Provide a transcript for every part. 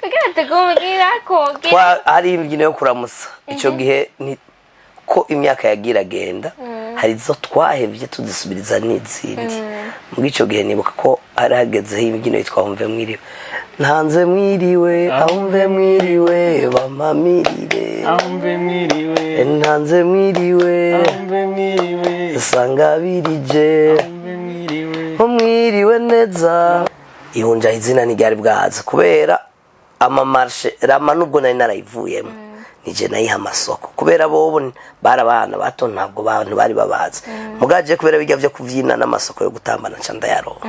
kugira tukumubwira ko hari imbyino yo kuramusa icyo gihe ni ko imyaka yagira agenda hari zo twahebye tudisubiriza n'izindi muri icyo gihe nibuka ko hari hagezeho imbyino yitwa umve mwiriwe ntanze mwiriwe ahumve mwiriwe bamamirire ahumve mwiriwe ntanze mwiriwe ahumve mwiriwe sanga birije ahumve mwiriwe mwiriwe neza ihunja izina ntiryari bwaza kubera amamarshe rama nubwo nari narayivuyemo nije nayiha amasoko kubera bobo barabana bato ntabwo abantu bari babaza mugaje kubera bijya byo kuvyina n'amasoko yo gutambana canda yaro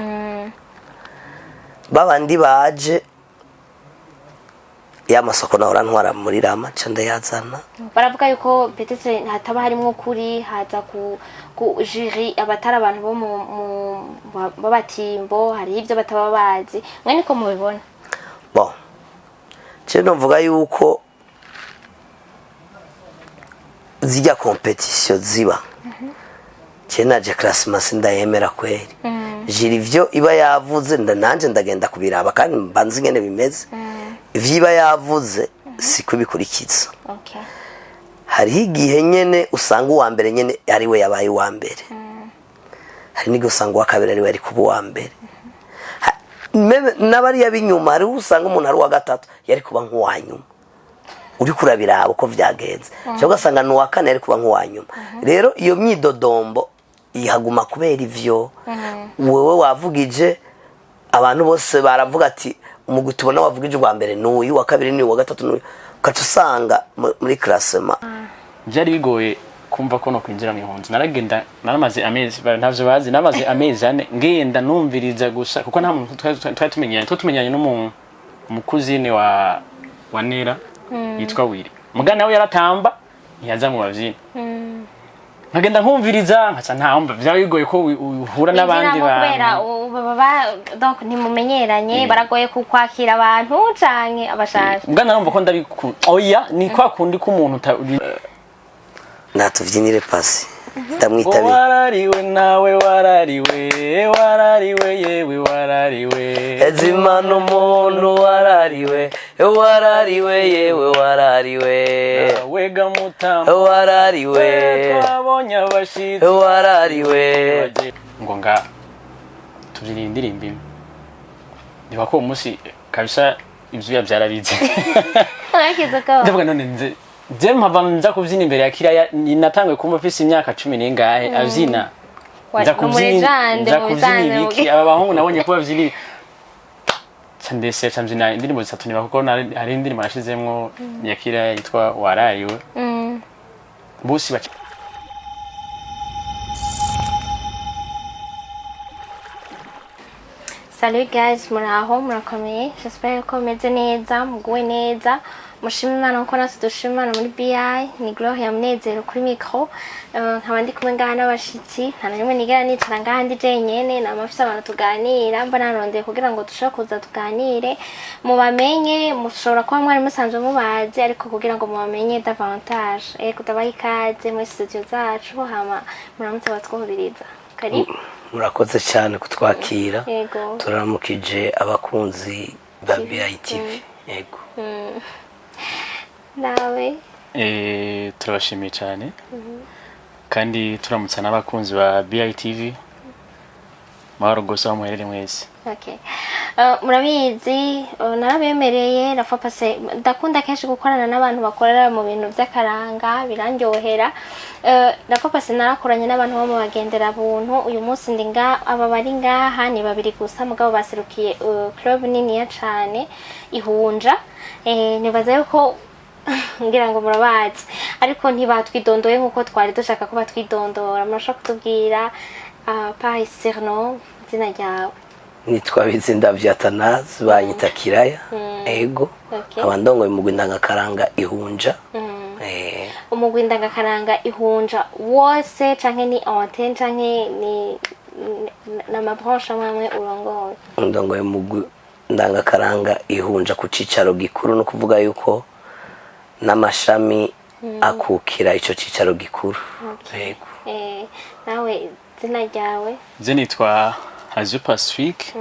babandi baje ya masoko na orantwara muri rama canda yazana baravuga yuko peut-être hataba harimo kuri haza ku jury abatara abantu bo mu babatimbo hari ivyo bataba bazi mwe niko mubibona bon cyo mvuga yuko zijya competition ziba cyenaje classement ndayemera kweri jiri ivyo iba yavuze nanje ndagenda kubiraba kandi mbanze ngene bimeze ivyiba yavuze sikubikurikiza okay hari igihe nyene usanga uwa mbere nyene ari we yabaye uwa mbere hari n'igihe usanga uwa kabiri ari we ari kuba uwa mbere nabari yabinyuma hari usanga umuntu ari uwa gatatu yari kuba nk'uwa nyuma uri kurabira uko vyagenze cyo gasanga n'uwa kane yari kuba nk'uwa nyuma rero iyo myidodombo ihaguma kubera ivyo wewe wavugije abantu bose baravuga ati umugutubona wavugije uwa mbere n'uyu wa kabiri n'uyu wa gatatu n'uyu ukatusanga muri classement byari bigoye kumva ko no kwinjira mu ihunzi naragenda naramaze amezi ntavyo bazi namaze amezi ane ngenda numviriza gusa kuko nta muntu tumenyanye n'umuntu umukuzine wa Nera yitwa Wiri mugana nawe yaratamba ntiyaza mu bavyina nkagenda nkumviriza nkaca ntahomba byari bigoye ko uhura n'abandi donc ntimumenyeranye baragoye kukwakira abantu canke abashasha mugana narumva ko oya ni kwa kundi ko umuntu natuvyinire pasi ndamwitabe warariwe nawe warariwe yewe warariwe ezimana umuntu warariwe yewe warariwe wega mutamba warariwe twabonye abashitsi warariwe ngo nga tuvyina indirimbo imwe niba ko umunsi kabisa ivyo byarabize ndavuga none nze mpava nza kuvyina imbere ya Kiraya natangwe kumva mfise imyaka 10 n'ingahe avyina nza kuvyina iki aba bahungu nabonye ko bavyina candese camvyina indirimbo zitatu niba kuko hari indirimbo nashizemwo ya Kiraya yitwa warariwe bose Salut guys, muraho murakomeye j'espère ko meze neza muguwe neza mushimira Imana ko natwe dushima Imana muri BI ni Gloria Munezero kuri micro nkaba ndi kumwe ngaha n'abashitsi nta na rimwe nigera nicara ngaha ndi jenyene namafise abantu tuganira mba narondeye kugira ngo dushobore kuza tuganire mubamenye mushobora kuba mwari musanzwe mubazi ariko kugira ngo mubamenye davantage kudabaha ikaze muri studio zacu hama muramutse batwumviriza kari murakoze cyane kutwakira yego turamukije abakunzi ba BI TV yego nawe turabashimiye cyane kandi turamutsa n'abakunzi ba BI TV mahoro gose aho muherere mwese okay murabizi narabemereye rafa pase ndakunda kenshi gukorana n'abantu bakorera mu bintu by'akaranga birandyohera rafa pase narakoranye n'abantu bo mu bagendera buntu uyu munsi ndinga aba bari ngaha ni babiri gusa mugabo baserukiye club nini ya cane ihunja nibaza yuko ngira ngo murabazi ariko ntibatwidondoye nkuko twari dushaka ko batwidondora murashaka kutubwira Paris Cerno zina ryawe nitwa Bizindavya Atanazi banyita Kiraya ego abandongo umugwindangakaranga ihunja umugwindangakaranga ihunja wose canke ni antenne canke ni na mabranche amwe urongoye ndongo umugwindangakaranga ihunja ku cicaro gikuru no kuvuga yuko n'amashami akukira ico cicaro gikuru yego nawe zina ryawe je nitwa Hazu Pacifique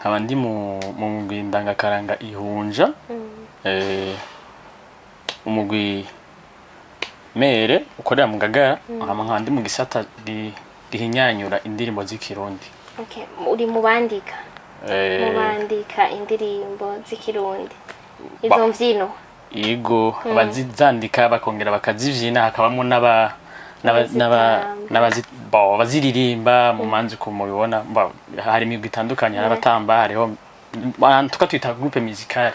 nkaba ndi mu mugwi ndangakaranga ihunja umugwi mere ukorera mu Ngagara nkaba ndi mu gisata rihinyanyura indirimbo z'ikirundi. Okay, uri mubandika indirimbo z'ikirundi izo mvyino yego abazandika bakongera bakazivyina hakabamo baziririmba mu manzi ko mubibona hari imigwi itandukanye hari abatamba hariho tukatwita groupe musicale.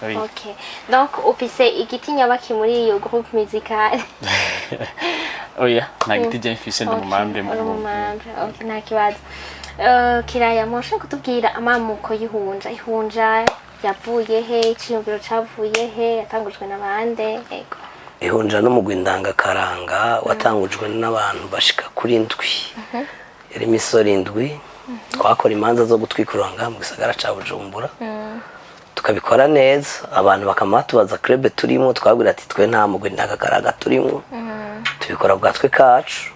Okay, donc ufise igiti nyabaki muri iyo groupe musicale? Oya nta giti je mfise ndi mu mambe okay, nta kibazo. Kiraya mosha kutubwira amamuko ihunja yavuye he, iciyumviro cavuye he, yatangujwe n'abande? Ego ihunja n'umugwi ndangakaranga watangujwe n'abantu bashika kuri ndwi yari imisore indwi twakora imanza zo gutwikuranga mu gisagara ca Bujumbura tukabikora neza abantu bakamatubaza club turimo twabwira ati twe nta mugwi ndangakaranga turimo tubikora bwatwe kacu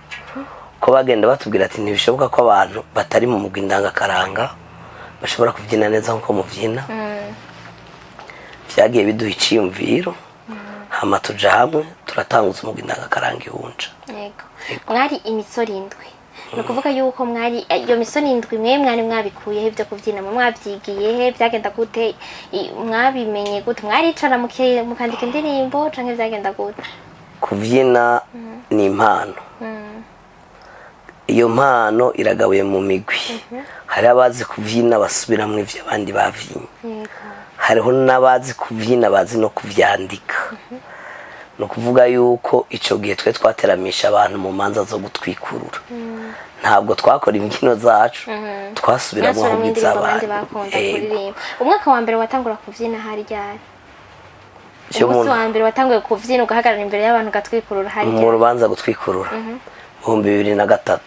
ko bagenda batubwira ati ntibishoboka ko abantu batari mu mugwi ndangakaranga bashobora kuvyina neza nko muvyina. Vyagiye biduha iciyumviro hama tuja hamwe turatanguza umugwi ndangakaranga ihunja. Yego mwari imisore indwi no kuvuga yuko mwari iyo misore indwi mwari mwabikuye he byo kuvyina mwabyigiye he byagenda gute mwabimenye gute mwaricara mukandika indirimbo canke byagenda gute? Kuvyina ni impano iyo mpano iragabuye mu migwi hari abazi kuvyina basubiramwe ivyo abandi bavyinye hariho n'abazi kuvyina bazi no kuvyandika no kuvuga yuko ico gihe twe twateramisha abantu mu manza zo gutwikurura ntabwo twakora imbyino zacu twasubiramo kubiza abandi bakunda kuririmba. Umwaka wa mbere watangura kuvyina hari ryari? Umunsi wa mbere watanguye kuvyina ugahagarara imbere y'abantu gatwikurura hari ryari? Mu rubanza gutwikurura 2003.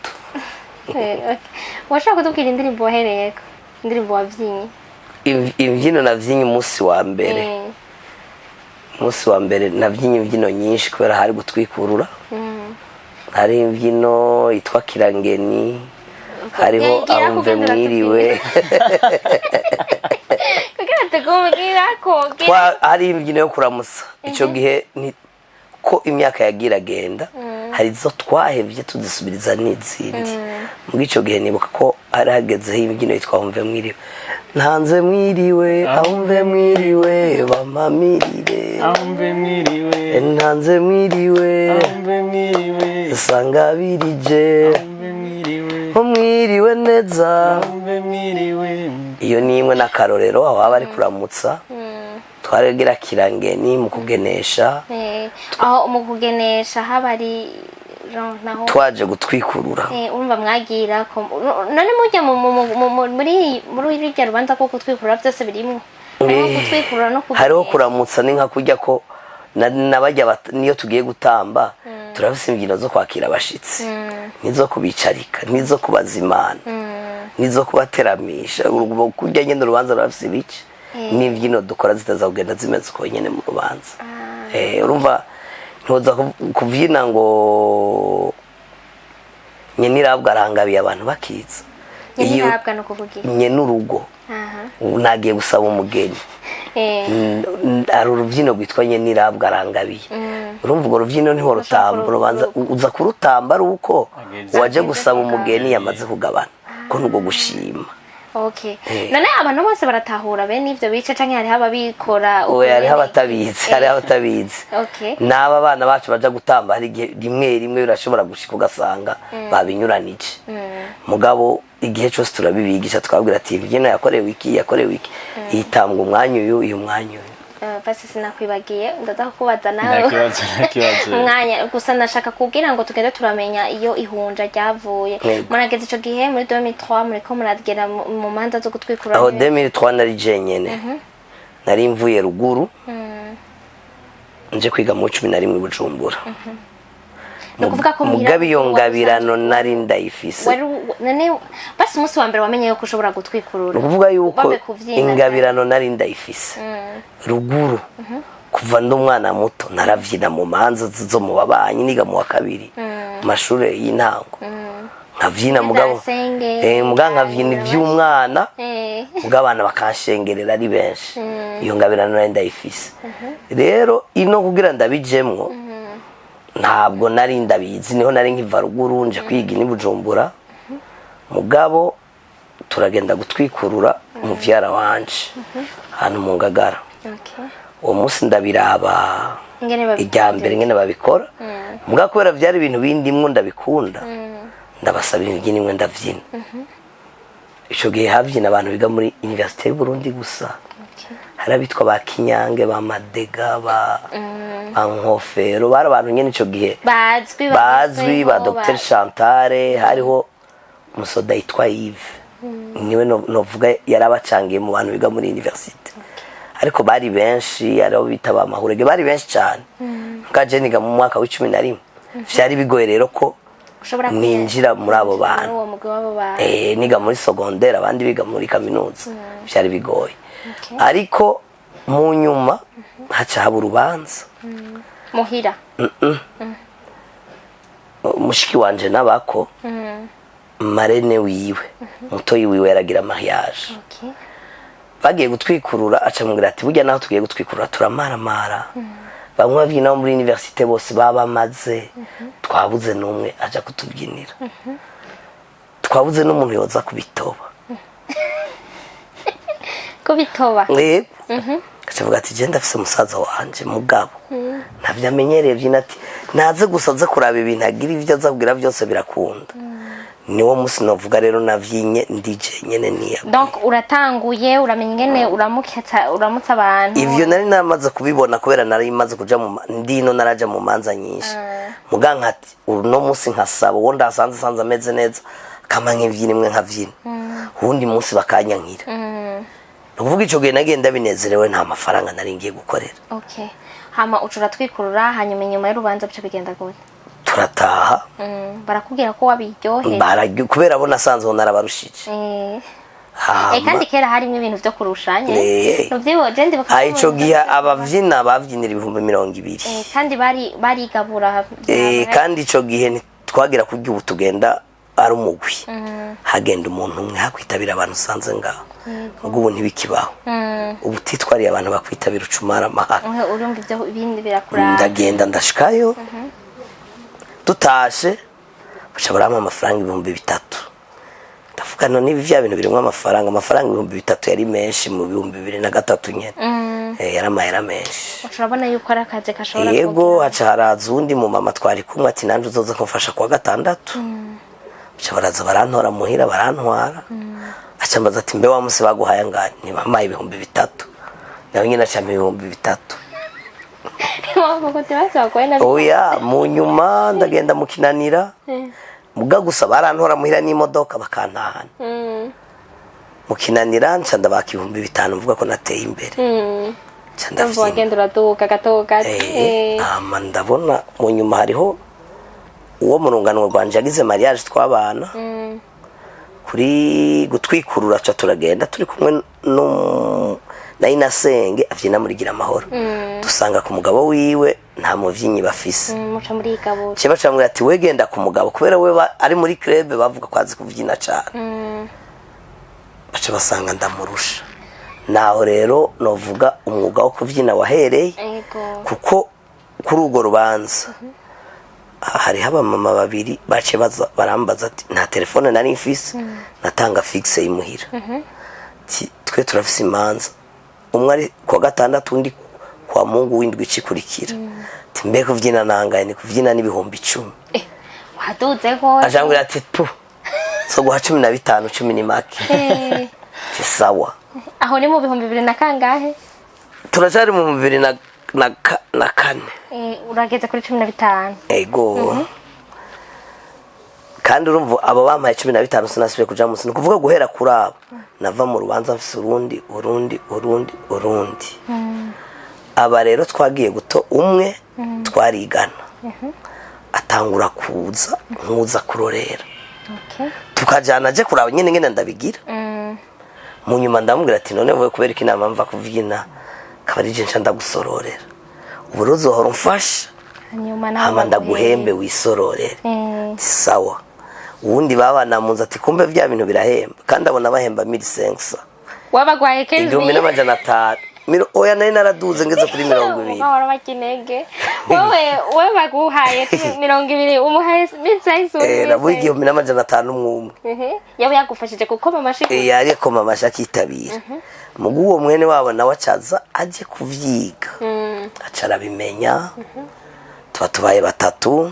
Washaka kutubwira indirimbo wahereyeko, indirimbo wavyinye? Imbyino navyinye umunsi wa mbere umunsi wa mbere navyinye imbyino nyinshi kubera hari gutwikurura hari imbyino itwa Kirangeni hariho Ahumve Mwiriwe hari imbyino yo kuramutsa ico gihe ko imyaka yagira agenda hari zo twahevye tuzisubiriza n'izindi muri ico gihe nibuka ko hari hagezeho imbyino yitwa Ahumve Mwiriwe ntanze mwiriwe ahumve mwiriwe bamamirire ahumve mwiriwe ntanze mwiriwe ahumve mwiriwe sanga birije ahumve mwiriwe mwiriwe neza ahumve mwiriwe. Iyo ni imwe n'akarorero aho bari kuramutsa twaregera Kirangeni mu kugenesha aho mu kugenesha habari naho twaje gutwikurura urumva mwagira ko none mujya muri irya rubanza ko gutwikurura byose birimo gutwikurura no hariho kuramutsa ni nka kujya ko nabajya niyo tugiye gutamba turafise imbyino zo kwakira abashitsi nizo kubicarika nizo kubazimana nizo kubateramisha kujya nyene urubanza rurafise ibice n'imbyino dukora zitaza kugenda zimeze uko nyene mu rubanza. Urumva ntoza kuvyina ngo nyenirabwa arangabiye abantu bakiza nyenirabwa no kuvugira nyenurugo nagiye gusaba umugeni ari urubyino rwitwa nyenirabwa arangabiye urumva urwo rubyino niho rutamba urubanza uza kurutamba ari uko waje gusaba umugeni yamaze kugabana ko nubwo gushima. Okay. None abantu bose baratahura bene ivyo bice canke hari ababikora hari abatabizi Okay. N'aba bana bacu baja gutamba hari rimwe birashobora gushika ugasanga babinyuranije mugabo igihe cyose turabibigisha twabwira ati ibyino yakorewe iki yitambwa umwanya uyu mwanya basi sinakwibagiye ndaza kubaza nawe umwanya gusa nashaka kubwira ngo tugende turamenya iyo ihunja ryavuye murageze ico gihe muri 2003 muriko muradgera mu manza zo gutwikurura aho 2003 nari jenyene nari mvuye ruguru nje kwiga mu 11 Bujumbura nukuvuga ko mugabe iyo ngabirano nari ndayifise none basi umunsi wa mbere wamenye yuko ushobora gutwikurura nukuvuga yuko ingabirano nari ndayifise ruguru kuva ndumwana muto naravyina mu manza zo mu babanyi niga mu wa kabiri mashure y'intango nkavyina mugabo mugabo nkavyina ivy'umwana mugabo abana bakanshengerera ari benshi iyo ngabirano nari ndayifise rero ino kugira ndabijemwo ntabwo nari ndabizi niho nari nkiva ruguru nje kwiga ni Bujumbura mugabo turagenda gutwikurura umuvyara wanje hano mu Ngagara uwo munsi ndabiraba ijya mbere ngene babikora mugabo kubera byari ibintu bindimwo ndabikunda ndabasaba imbyino imwe ndavyina ico gihe havyina abantu biga muri Université y'u Burundi gusa harabitwa ba Kinyange ba Madega ba Nkofero bari abantu nyene ico gihe bazwi ba Dr Chantale hariho umusoda yitwa Yves niwe novuga yarabacangiye mu bantu biga muri Université ariko bari benshi ariho bita ba Mahurege bari benshi cyane ngaje niga mu mwaka wa 11 vyari bigoye rero ko ninjira muri abo bantu niga muri secondaire abandi biga muri kaminuza vyari bigoye ariko mu nyuma haca haba urubanza muhira mushiki wanje nabako marene wiwe mutoyi wiwe yaragira mariage bagiye gutwikurura aca mubwira ati burya naho tugiye gutwikurura turamaramara bamwe bavyina muri université bose babamaze twabuze numwe aja kutubyinira twabuze n'umuntu yoza kubitoba acavuga ati je ndafise umusaza wanje mugabo ntavyamenyereye vyina ati naze gusa aze kuraba ibintu agira ivyo aza kugira byose birakunda niwo musi novuga rero navyinye ndije nyene niya donc uratanguye uramenye ngene uramutsa abantu ivyo nari namaze kubibona kubera nari imaze kuja mu ndino naraja mu manza nyinshi muganka ati uno musi nkasaba wo ndasanze ameze neza kama nk'ivyina imwe nkavyina ubundi musi bakanyankira nukuvuga ico gihe nagenda binezerewe nta mafaranga nari ngiye gukorera hama ucura twikurura hanyuma inyuma y'urubanza byo bigenda gute turataha barakubwira ko wabiryohe kubera bo nasanze narabarushije kandi kera harimo ibintu byo kurushanye ico gihe abavyina bavyinira 200,000 kandi barigabura kandi ico gihe twagira kurya ubu tugenda ari umugwi hagenda umuntu umwe hakwitabira abantu usanze ngaho ubwo ubu ntibikibaho ubu titwariye abantu bakwitabira ucumara amahanga urumva ibyo ibindi birakurana ndagenda ndashikayo tutashe baca barama amafaranga 3,000 ndavuga none ibi vya bintu birimo amafaranga 3,000 yari menshi mu 2003 nyene yaramahera menshi urabona yuko ari akazi kashobora yego haca haraza undi mu mama twari kumwe ati nanje uzoza kumfasha kwa gatandatu baca baraza barantora muhira barantwara aca mbaza ati mbe wa musi baguhaye ngani ni mama 3,000 nawe nyine aca 3,000 oya mu nyuma ndagenda mukinanira muga gusa barantora muhira n'imodoka bakantahana mukinanira nca ndabaka 5,000 mvuga ko nateye imbere ndabona mu nyuma hariho uwo murunganwa rwanje yagize mariage twabana kuri gutwikurura ca turagenda turi kumwe na Inasenge avyina muri Gira Amahoro dusanga ku mugabo wiwe nta muvyinyi bafise muca muri igabo ceba camwe ati wegenda ku mugabo kubera we ari muri club bavuga ko azi kuvyina cyane baca basanga ndamurusha naho rero novuga umwuga wo kuvyina wahereye kuko kuri ugo rubanza hari haba mama babiri bace barambaza ati nta telefone nari mfise natanga fixe imuhira twe turafise imanza umwe ari kwa gatandatu undi kwa Mungu windwi cikurikira timbe kuvyina nangaye ni kuvyina n'ibihumbi 10 waduze ko ajangura ati pu so guha 15 10 ni make ti sawa aho ni mu bihumbi 2000 na kangahe turajari mu 2004 urageze kuri 15 ego kandi urumva abo bamaye 15 sinasubiye kuja munsi no kuvuga guhera kuri abo nava mu rubanza mfise urundi aba rero twagiye guto umwe twarigana atangura kuza nkuza kurorera tukajana je kuraba nyene ngene ndabigira mu nyuma ndamubwira ati none wowe kubera iki inama mva kuvyina kabarije nca ndagusororera uburozo horo mfasha hama ndaguhembe wisororere sawa uwundi babana munzu ati kumbe vya bintu birahemba kandi abona bahemba 1500 wabagwaye kenzi 1500 oya nari naraduze ngeze kuri 20 wahora bakinege wowe baguhaye 20 umuhaye mitsayisuri nabuye 1500 umwe yaba yagufashije kuko mamashiki yari ko mamashaki itabira mugu uwo mwene wabo nawe acaza aje kuvyiga acara bimenya tubaye batatu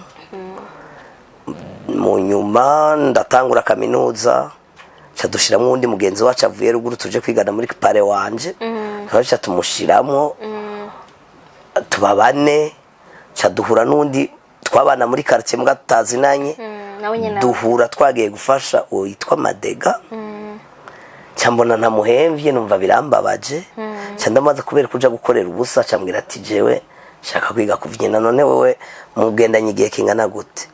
mu nyuma ndatangura kaminuza cadushiramo undi mugenzi wacu avuye ruguru tuje kwigana muri pare wanje twacha tumushiramo tubabane caduhura nundi twabana muri quartier mbwa tutazinanye duhura twagiye gufasha uwo yitwa Madega cyambona ntamuhemvye numva birambabaje cyandamaze kubera kuja gukorera ubusa cyambwira ati jewe shaka kwiga kuvyina none wewe mugendanye igihe kingana gute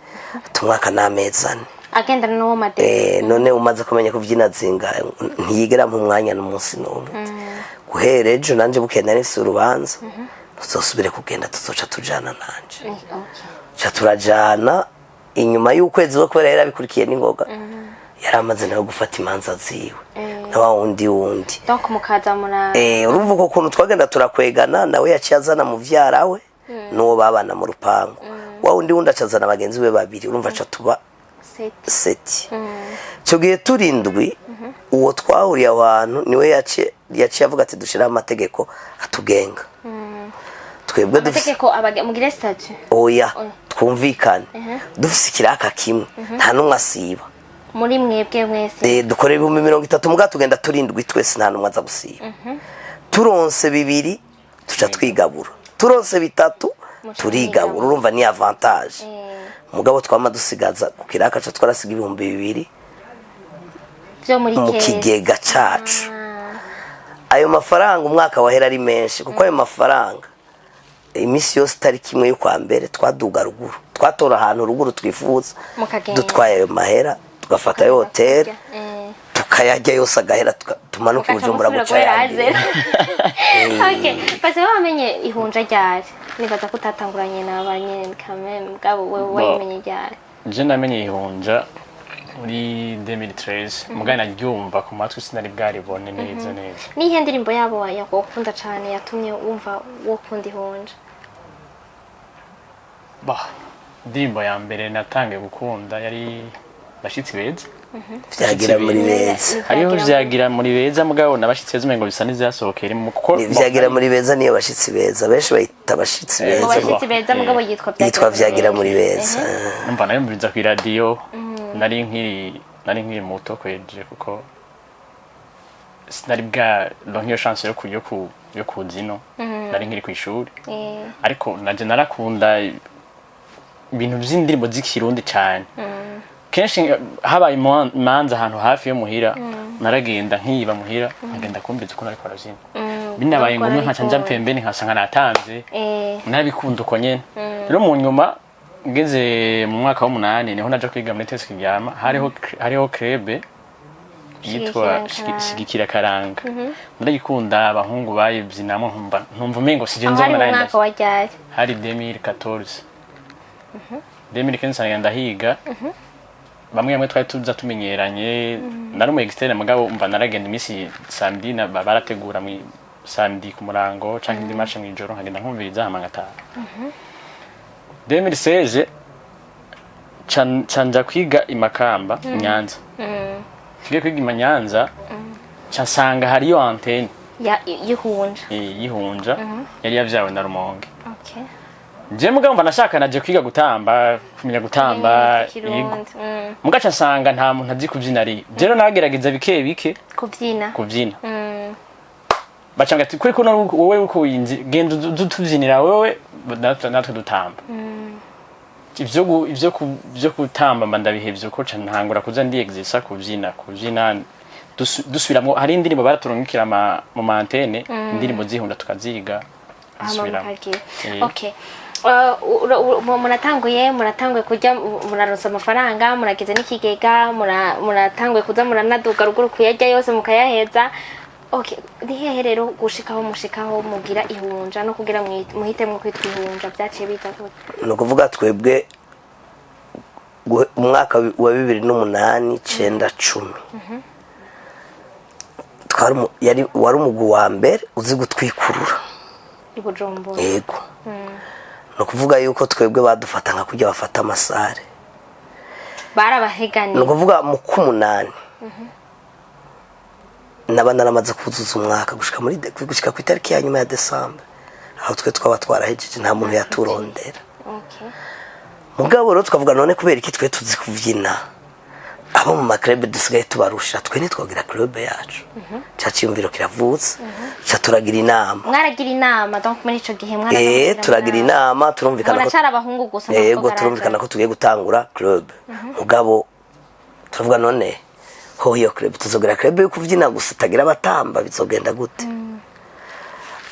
tumwaka namezane agenda no Madega none umaze kumenya kuvyina zinga ntiyigera mu mwanya n'umunsi n'umwe guhereje nanje bukenda nifise urubanza tuzosubire kugenda tuzoca tujana nanje cha turajana inyuma y'ukwezi wo kwera yarabikurikiye n'ingoga yaramaze nayo gufata imanza ziwe na wa wundi donc mukaza mura urumva ko kuntu twagenda turakwegana nawe yacyazana mu vyara we no babana mu rupango wa wundi acazana abagenzi be babiri urumva cha tuba seti cyo gihe turindwi uwo twahuriye abantu niwe yaciye avuga ati dushira amategeko atugenga twebwe amategeko mugira statut oya twumvikane dufise kiraka kimwe nta numwe asiba muri mwebwe mwese dukorera 30 muga tugenda turindwi twese nta numwe aza gusiba turonse bibiri tuca twigabura turonse bitatu turigabura urumva ni avantage mugabo twama dusigaza kukiraka cyo twarasiga 200 byo muri mu kigega cacu ayo mafaranga umwaka wahera ari menshi kuko ayo mafaranga imisi yose tari kimwe yo kwa mbere twaduga ruguru twatora ahantu ruguru twifuza dutwaye ayo mahera tugafata yo hotel tukayajya yose agahera tumanuka Bujumbura gucayandira okay base bamenye ihunja ryari nibaza kutatanguranye n'abanye kameme bwabo wewe menye ryari je namenye ihunja muri 2013 mugana naryumva ku matwi sinari bwaribone neza neza nihe ndirimbo yabo yakukunda cyane yatumye wumva wo kundi ihunja ndirimbo ya mbere natangiye gukunda yari bashitsi beza vyagira muri beza hariho vyagira muri beza mugabo nabashitsi beza umengo bisa n'izasohokera mu kuko vyagira muri beza niyo bashitsi beza benshi bayita bashitsi beza bashitsi beza mugabo yitwa vyagira muri beza numva nayo mbiriza ku radio nari nkiri muto kweje kuko sinari bwa longiyo chance yo kuzino nari nkiri ku ishuri ariko naje narakunda ibintu by'indirimbo z'ikirundi cyane kenshi habaye imanza ahantu hafi yo muhira naragenda nkiba muhira ngenda kumbiza uko nari kwarazina binabaye ngomwe nkaca nja pembeni nkasanga natanze nabikunda uko nyene rero mu nyuma ngeze mu mwaka wa 8 niho naje kwiga muri test kiryama hariho club yitwa Shigikira Karanga ndagikunda abahungu bayibyinamo ntumva umengo sijenze mu mwaka wa ryari hari 2014 2015 ndahiga bamwe twari tuza tumenyeranye nari mu externe mugabo umva naragenda imisi samedi na barategura mu samedi ku murango canke indi marche mu ijoro nkagenda nkumviriza hamangata 2016 canja kwiga imakamba Nyanza kige kwiga Nyanza cyasanga hariyo antenne yihunja yari yavyawe na Rumonge je mugamba nashaka naje kwiga gutamba kumenya gutamba yego mugaca nsanga nta muntu azi kubyina ari je rero nagerageza bike kubyina bacanga ati kwiko wowe uko winzi genda tubyinira wowe natwe dutamba ivyo kutamba mandabihevye ko ca ntangura kuza ndi exercise kubyina dusubiramo hari indirimbo baraturungikira mu mantene indirimbo zihunda tukaziga dusubiramo okay muratanguye kujya muraronsa amafaranga muragize n'ikigega muratanguye kuza muranaduga ruguru kuyajya yose mukayaheza okay nihehe rero gushikaho mugira ihunja no kugira muhite mu kwitwa ihunja byaciye bita gute no kuvuga twebwe umwaka wa 2008 9 10 wari umugwi wa mbere uzi gutwikurura i Bujumbura. yego no kuvuga yuko twebwe badufata nka kujya bafata amasare barabaheganye no kuvuga mu kumunani naba naramaze kuzuza umwaka gushika ku itariki ya nyuma ya December aho twe twaba twarahejeje nta muntu yaturondera. Okay. Mugabo rero tukavuga none kubera iki twe tuzi kuvyina abo mu maklub dusigaye tubarusha twe nitwogira club yacu cyaciyumviro kiravutse cyaturagira inama mwaragira inama donc muri ico gihe mwaragira turagira inama turumvikana ko cyara abahungu gusa yego turumvikana ko tugiye gutangura club mugabo tuvuga none ho iyo club tuzogira club yo kuvyina gusa tagira abatamba bizogenda gute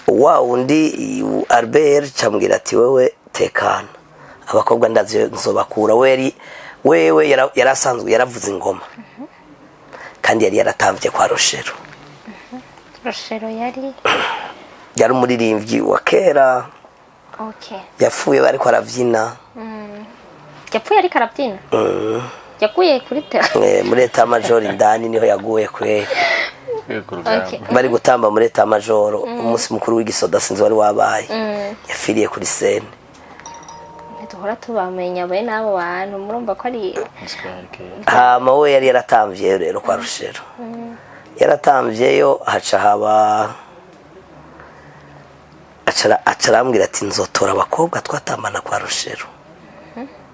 wa undi Albert cyambwira ati wewe tekana abakobwa ndazi nzobakura wewe yarasanzwe yaravuze ingoma kandi yari yaratambye kwa Roshero. Roshero yari umuririmbyi wa kera. Okay. Yapfuye bari ko aravyina. Yapfuye ari karabyina. Yakuye kuri te. Muri eta major indani niho yaguye kwe. Okay. Bari gutamba muri eta major umunsi mukuru w'igisoda sinzi wari wabaye. Yafiriye kuri scene. Tuhora tubamenya bwe nabo bantu murumva ko ari mawe yari yaratamvye rero kwa Roshero. Yaratamvyeyo haca haba acarambwira ati nzotora abakobwa twatambana kwa Roshero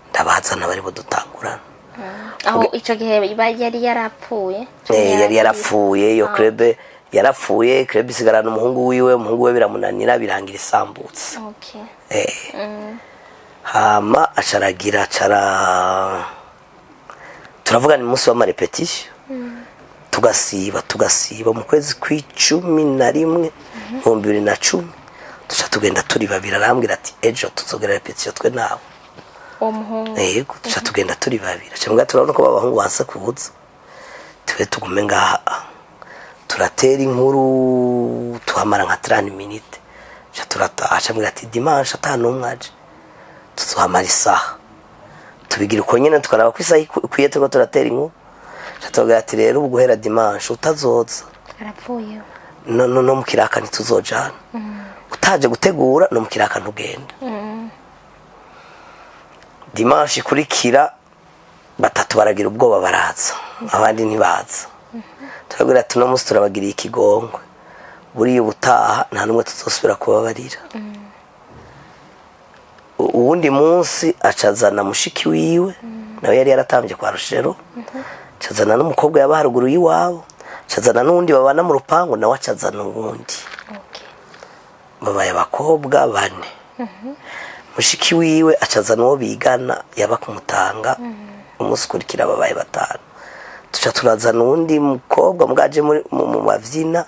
ndabazana bari bo dutangurana. Aho ico gihe yari yarapfuye. Yari yarapfuye yo club yarapfuye club isigarana umuhungu we biramunanira birangira isambutse. Okay. Hama acaragira turavuga ni munsi wa marepetition tugasiba mu kwezi kwa11 2010 tuca tugenda turi babiri arambwira ati ejo tuzogera repetition twe nawe umuhungu yego tuca tugenda turi babiri cyangwa turabona ko babahungu banse kubuza twe tugume ngaha turatera inkuru tuhamara nka 30 minutes tuca turataha acambwira ati dimanche atanumwaje tuzohamara isaha tubigira uko nyene tukaraba ko isaha ikwiye turiko turatera inkuru catogira ati rero ubwo guhera dimanche utazoza arapfuye no mukiraka ntituzojana utaje gutegura no mukiraka ntugenda dimanche kurikira batatu baragira ubwoba baraza abandi ntibaza turagira ati no musi turabagiriye ikigongwe buriye ubutaha nta numwe tuzosubira kubabarira. Uwundi munsi acazana mushiki wiwe nawe yari yaratambye kwa Roshero acazana n'umukobwa yabaharuguru yiwabo acazana n'undi babana mu rupango nawe acazana uwundi. Okay. Babaye abakobwa 4 mushiki wiwe acazana uwo bigana yaba kumutanga umunsi kurikira babaye 5 tuca turazana uwundi mukobwa mugaje mu bavyina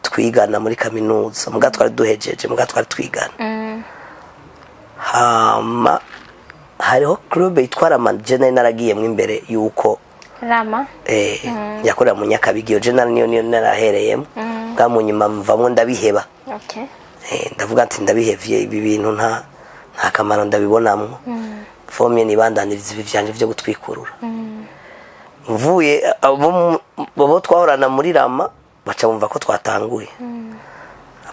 twigana muri kaminuza muga twari duhejeje muga twari twigana. Hama hariho club itwara manjene naragiyemwe imbere yuko Rama yakorera mu Nyakabigi general niyo narahereyemo bwamunyuma mvamwe ndabiheba. Okay. Ndavuga ati ndabihevye ibi bintu nta kamaro ndabibonamwe fomye nibandaniriza ibi vyanje byo gutwikurura. Mvuye abo twahorana muri Rama baca bumva ko twatanguye.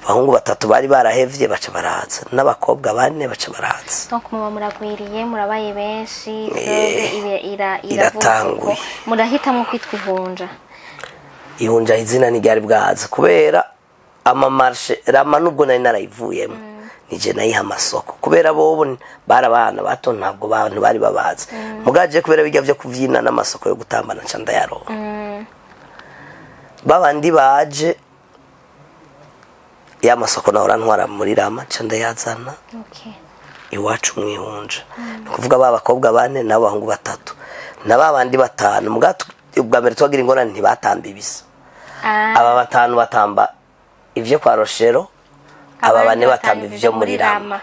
Abahungu 3 bari barahevye baca baraza n'abakobwa 4 baca baraza. Donc muba muragwiriye murabaye benshi iratanguye murahitamwe kwitwa ihunja. Ihunja izina ni ryari bwaza kubera amamarche Rama nubwo nari narayivuyemo nije nayiha amasoko kubera bobo barabana bato ntabwo bantu bari babaza mugaje kubera bijya byo kuvyina n'amasoko yo gutambana nca ndayaronka. Babandi baje ya masoko nahora ntwara muri Rama nca ndayazana. Okay. Iwacu mwihunja kuvuga babakobwa 4 n'abahungu 3 n'abandi 5 mugatu ubwa mbere twagira ingona ntibatamba ibisa. Aba 5 batamba ivyo kwa Roshero aba 4 batamba ivyo muri Rama.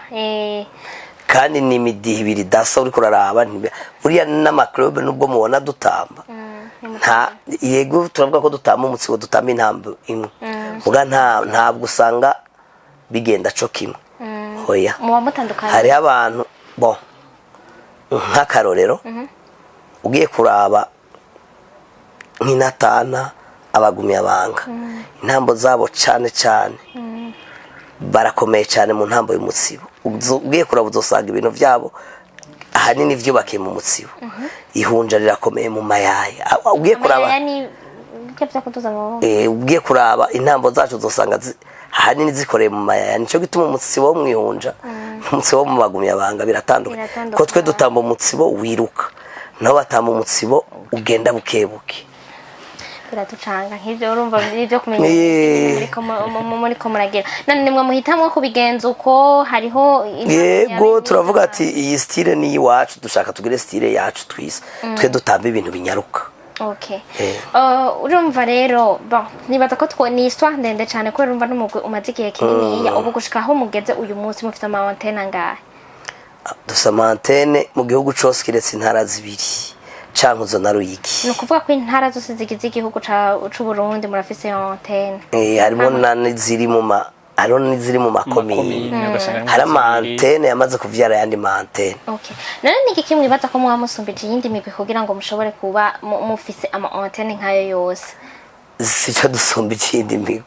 Kandi ni midihi 2 dasa uri kuraraba uriya n'amaclub nubwo mubona dutamba nta yego turavuga ko dutamba umutsibo dutamba intambo imwe muga ntabwo usanga bigenda cyo kimwe. Hoya muba mutandukanye hari abantu bo nk'akarorero ugiye kuraba nk'inatana abagumyabanga intambo zabo cyane cyane barakomeye cyane mu ntambo y'umutsibo ugiye kuraba uzosanga ibintu byabo ahanini vyubakiye mu mutsibo ihunja rirakomeye mu mayaya ugiye kuraba ugiye kuraba intambo zacu uzosanga ahanini zikoreye mu mayaya nico gituma umutsibo wo mwihunja umutsibo wo mu bagumyabanga biratandukanye ko twe dutamba umutsibo wiruka naho batamba umutsibo ugenda bukebuke biratucanga nk'ibyo urumva ibyo kumenya muri ko muragira none nimwe muhitamwe kubigenza uko hariho yego turavuga ati iyi style ni iwacu dushaka tugire style yacu twise twe dutamba ibintu binyaruka. Okay. Urumva rero nibaza ko ni histoire ndende cyane ko urumva n'umugwe umaze igihe kinini ya ubu gushika aho mugeze uyu munsi mufite ama antenne angahe? Dusama antenne mu gihugu cyose kiretse intara zibiri Cankuzo na Ruyigi. Ni ukuvuga ko intara zose zigize igihugu c'u Burundi murafise antenne. Harimo n'iziri mu makomine. Hari ama antenne yamaze kuvyara yandi ma antenne. Okay. None niki kimwe baza ko muba musumbije yindi migwi kugira ngo mushobore kuba mufise ama antenne nkayo yose? Sico dusumba ikindi migwi.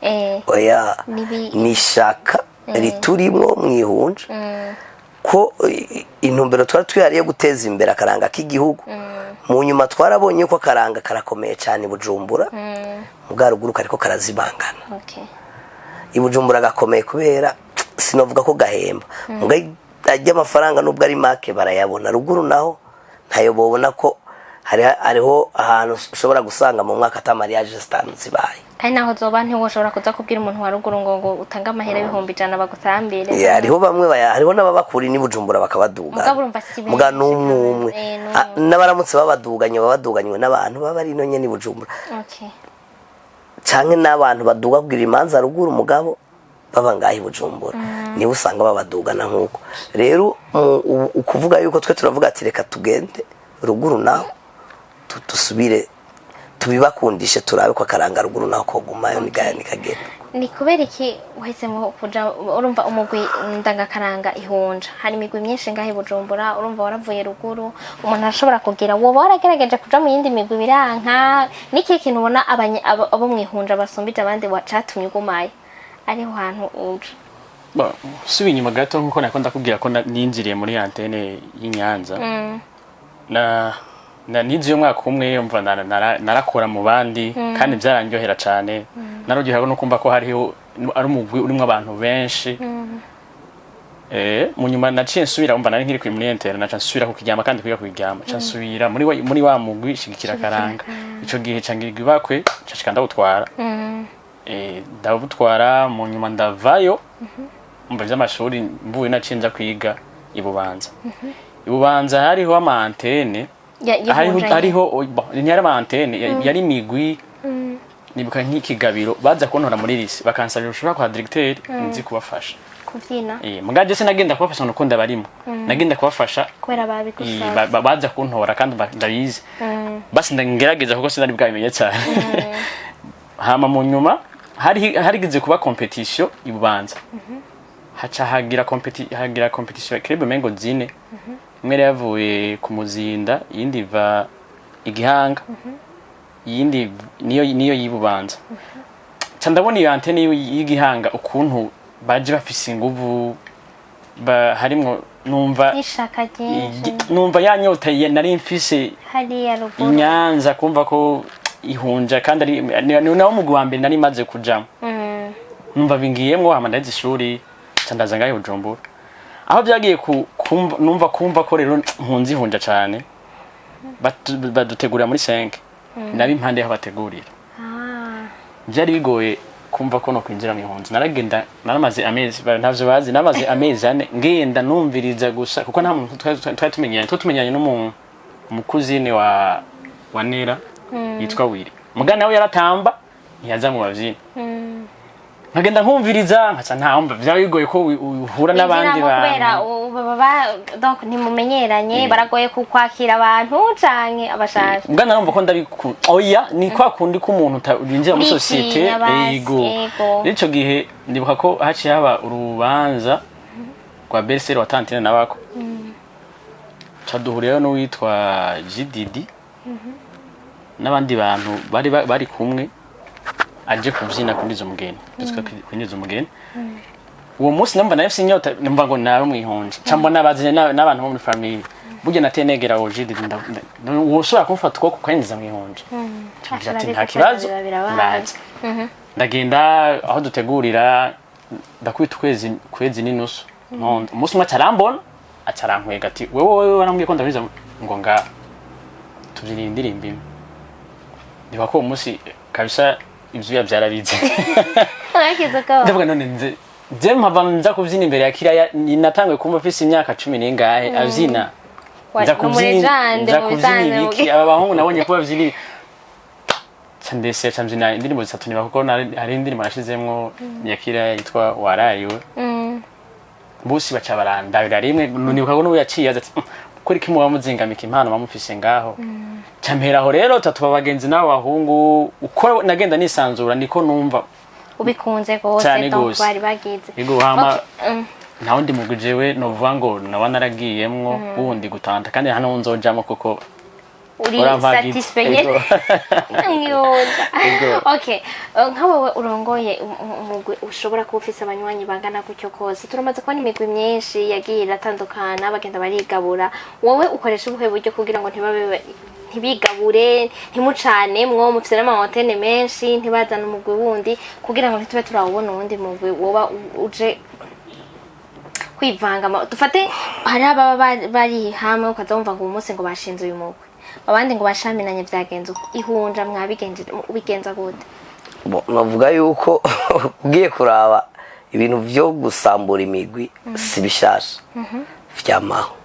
Oya. Ni shaka riturimwo mwihunja. Ko intumbero twariye guteza imbere akaranga k'igihugu mu nyuma twarabonye ko akaranga karakomeye cyane Bujumbura mu bwaruguru kariko karazibangana. Okay. Ibujumbura gakomeye kubera sinovuga ko gahemba muga ajya amafaranga nubwo ari make barayabona ruguru naho ntayo bobona ko hariho ahantu ushobora gusanga mu mwaka tamariage zitanu zibaye kandi naho zoba ntiwoshobora kuza kubwira umuntu wa ruguru ngo utanga amahera ibihumbi 100 bagutambire. Hariho bamwe hariho n'ababakuri ni Bujumbura bakabaduga muga n'umwe n'abaramutse babaduganywe n'abantu baba ari no nyene Bujumbura. Okay. Canke n'abantu baduga kugira imanza ruguru mugabo baba ngahi Bujumbura ni usanga babadugana nkuko rero ukuvuga yuko twe turavuga ati reka tugende ruguru naho tusubire tubibakundishe turabe ko akaranga ruguru naho ko gumayo nikagenda. Ni kubera iki wahisemo kuja urumva umugwi ndangakaranga ihunja hari imigwi myinshi ngahi Bujumbura urumva waravuye ruguru umuntu arashobora kugira wowe waragerageje kuja mu yindi migwi biranka niki kintu ubona abo mwihunja basumbije abandi wacatumye ugumaye ariho hantu uje? Subi inyuma gato nkuko nakunda kubwira ko ninjiriye muri antenne y'Inyanza na niziyo mwaka umwe yumva narakora mu bandi kandi byarangyohera cyane narugihako no kumva ko hariho ari umugwi urimo abantu benshi mu nyuma naciye nsubira umva nari nkiri kuri muri interne naca nsubira ku kijyama kandi kwiga kwijyama ca nsubira muri wa mugwi shigikira karanga ico gihe cangirwa ibakwe cashika ndagutwara ndabutwara mu nyuma ndavayo umva by'amashuri mvuye nacinza kwiga ibubanza hariho ama antenne hariho nyari ama antenne yari migwi nibuka nk'ikigabiro baza kuntora muri lise bakansabira ushobora kwa directeur nzi kubafasha kuvyina mugaje sinagenda kubafasha nukunda barimo nagenda kubafasha kwera babigusaba baza kuntora kandi ndabizi basi ndangerageza kuko sinari bwabimenye cyane hama mu nyuma harigize kuba competition ibubanza haca hagira competition Club Mengo zine imwe yavuye ku Muzinda yindi va Igihanga yindi niyo yibubanza ndabona iyo antenne y'Igihanga ukuntu baje bafise inguvu harimo numva numva yanyota nari mfise hari ya ruguru Inyanza kumva ko ihunja kandi ari nawo mugwi wa mbere nari maze kujamo numva bingiyemwo hamanda y'ishuri candaza ngaye Bujumbura aho byagiye numva kumva ko rero mpunzi hunja cyane badutegurira muri 5 nabi impande yaho bategurira byari bigoye kumva ko no kwinjira mu ihunzi naragenda naramaze amezi ntavyo bazi namaze amezi ane ngenda numviriza gusa kuko nta muntu tumenyanye n'umuntu umukuzine wa Nera yitwa Wiri mugana nawe yaratamba ntiyaza mu bavyina nkagenda nkumviriza nkaca ntamba byari bigoye ko uhura n'abandi donc ntimumenyeranye baragoye kukwakira abantu canke abashaje mugana numva ko oya ni kwa kundi ko umuntu urinjira muri societe yego nico gihe ndibuka ko haciye haba urubanza rwa Berser wa Tantine nabako caduhuriyeyo no witwa Jididi n'abandi bantu bari kumwe aje kubyina kundiza umugeni kundiza umugeni uwo munsi namba nayo sinyota numva ngo nawe mwihonje cyangwa nabazanye n'abantu bo muri family burya natenegera ojide woshobora kumfata uko kwendiza mwihonje ati nta kibazo ndagenda aho dutegurira ndakwita kwezi n'inusu umunsi umwe acarambona acarankwega ati wewe warambwiye ko ndabiza ngo nga tubyina indirimbo imwe niba ko umunsi kabisa ivyuya byarabize ndavuga none nze mpava nza kubyina imbere ya kiraya natangwe kumva afise imyaka 10 n'ingahe avyina nza kubyina ibiki aba bahungu nabonye ko bavyina Chandese chamzina indirimbo zitatu niba kuko hari indirimbo nashizemwo ya kiraya yitwa warariwe bose baca barandabira rimwe nibuka ko n'ubu yaciye ati kuri kimwe bamuzingamika impano bamufise ngaho camperaho rero tatu bagenzi nabo bahungu uko nagenda nisanzura niko numva ubikunze gose donc bari bagize yego hama naho ndi mugujewe no vuga ngo nawa naragiyemwo ubundi gutanta kandi hano nzojamo kuko uri satisfait okay nkawe urongoye umugwi ushobora kuba ufise abanywanyi bangana gutyo kose turamaze kubona imigwi myinshi yagiye iratandukana bagenda barigabura wowe ukoresha ubuhe buryo kugira ngo ntibigabure ntimucane mwo mufise n'amahoteli menshi ntibazana umugwi wundi kugira ngo ntitube turawubona uwundi mugwi woba uje kwivanga dufate hari ababa bari hamwe ukazumva ngo umunsi ngo bashinze uyu mugwi abandi ngo bashaminanye byagenze ihunja ubigenza gute navuga yuko ugiye kuraba ibintu byo gusambura imigwi si bishasha vyamaho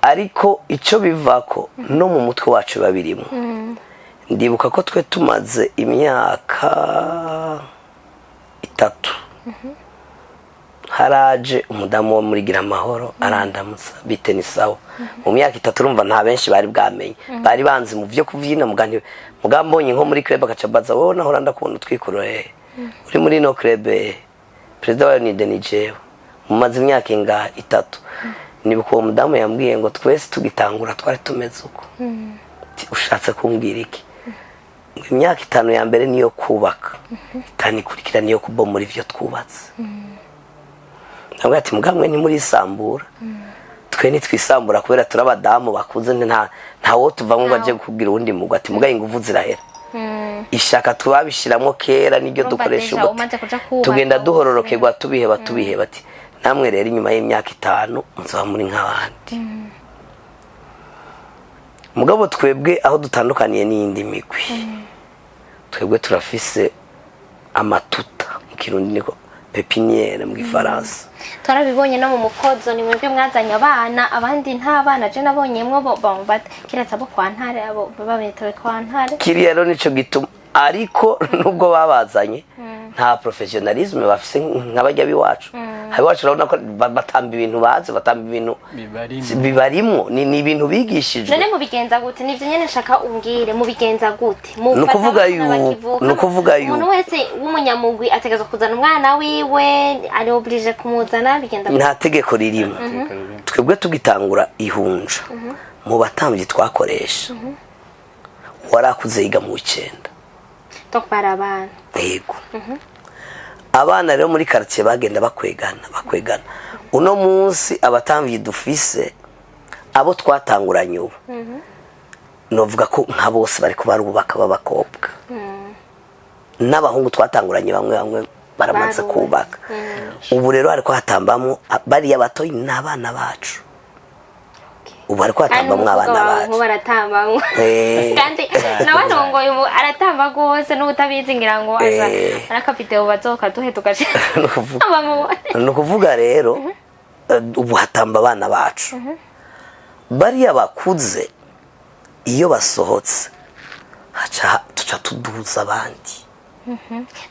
ariko ico bivako no mu mutwe wacu babirimo ndibuka ko twe tumaze imyaka 3 haraje umudamu wo muri gira amahoro arandamutsa bite ni sawa mu myaka 3 urumva nta benshi bari bwamenye bari banzi mu byo kuvyina mugambonye nko muri club akacabaza wowe nahora ndakubona twikurore uri muri no club president wa ni Denije mumaze imyaka inga 3 nibuka uwo mudamu yambwiye ngo twese tugitangura twari tumeze uko ushatse kumbwira iki imyaka 5 ya mbere niyo kubaka tani kurikira niyo kubomora ivyo twubatse ntabwo ati mugamwe ni muri sambura twe ni twisambura kubera turabadamu bakuze ntawo tuvamo baje kugira undi mugo ati mugaye inguvu zirahera ishaka tubabishiramo kera niryo dukoresha tugenda duhororokerwa tubiheba ati namwe rero inyuma y'imyaka 5 muzaba muri nk'abandi mugabo twebwe aho dutandukaniye n'indi migwi twebwe turafise amatuta mu kirundi niko pepiniere mu gifaransa twarabibonye no mu mukozo ni mwebwe mwazanye abana abandi nta bana je nabonyemwo bomba kiretse abo kwa ntare abo babetowe kwa ntare kiriya rero nico gituma ariko nubwo babazanye nta professionalism bafise nk'abajya biwacu habiwacu urabona ko batamba ibintu bazi batamba ibintu bibarimo ni ibintu bigishijwe none mu bigenza gute nivyo nyene nshaka umbwire mu bigenza gute nukuvuga umuntu wese w'umunyamugwi ategeza kuzana umwana wiwe ari oblige kumuzana bigenda nta tegeko ririmo twebwe tugitangura ihunja mu batambyi twakoresha warakuze yiga mu 9 tokpara abana yego abana rero muri quartier bagenda bakwegana uno munsi abatamvye dufise abo twatanguranye ubu novuga ko nka bose bari kubarubaka babakobwa n'abahungu twatanguranye bamwe baramaze kubaka ubu rero ariko hatambamo bari abatoyi n'abana bacu ubu ariko hatambamo abana bacu baratambamo kandi nabanongoye ubu aratamba gose n'ubutabizi ngira ngo aza arakafite ubazoka duhe tugaje nukuvuga rero ubu hatamba abana bacu bari abakuze iyo basohotse tuca tuduza abandi